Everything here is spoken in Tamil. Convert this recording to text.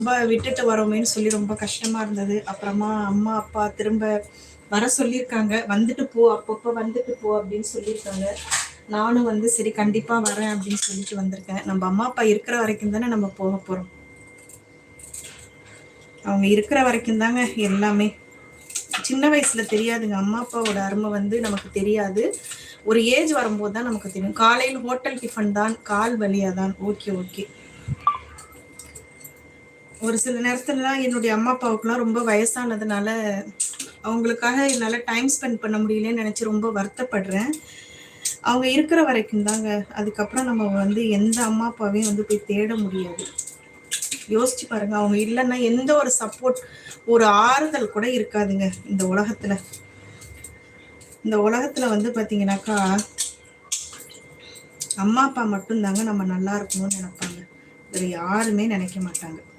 ரொம்ப விட்டுட்டு வரோமேன்னு சொல்லி ரொம்ப கஷ்டமா இருந்தது. அப்புறமா அம்மா அப்பா திரும்ப வர சொல்லியிருக்காங்க. வந்துட்டு போ, அப்பப்போ வந்துட்டு போ அப்படின்னு சொல்லியிருக்காங்க. நானும் வந்து சரி கண்டிப்பா வரேன் அப்படின்னு சொல்லிட்டு வந்திருக்கேன். நம்ம அம்மா அப்பா இருக்கிற வரைக்கும் தானே நம்ம போக போறோம். அவங்க இருக்கிற வரைக்கும் தாங்க எல்லாமே. சின்ன வயசுல தெரியாதுங்க, அம்மா அப்பாவோட அருமை வந்து நமக்கு தெரியாது. ஒரு ஏஜ் வரும்போது தான் நமக்கு தெரியும். காலையில் ஹோட்டல் டிஃபன் தான், கால் வலியாதான். Okay okay. ஒரு சில நேரத்துலலாம் என்னுடைய அம்மா அப்பாவுக்குலாம் ரொம்ப வயசானதுனால அவங்களுக்காக என்னால் டைம் ஸ்பெண்ட் பண்ண முடியலன்னு நினச்சி ரொம்ப வருத்தப்படுறேன். அவங்க இருக்கிற வரைக்கும் தாங்க. அதுக்கப்புறம் நம்ம வந்து எந்த அம்மா அப்பாவையும் வந்து போய் தேட முடியாது. யோசிச்சு பாருங்க, அவங்க இல்லைன்னா எந்த ஒரு சப்போர்ட், ஒரு ஆறுதல் கூட இருக்காதுங்க இந்த உலகத்துல. இந்த உலகத்துல வந்து பாத்தீங்கன்னாக்கா அம்மா அப்பா மட்டும்தாங்க நம்ம நல்லா இருக்கணும்னு நினைப்பாங்க. வேற யாருமே நினைக்க மாட்டாங்க.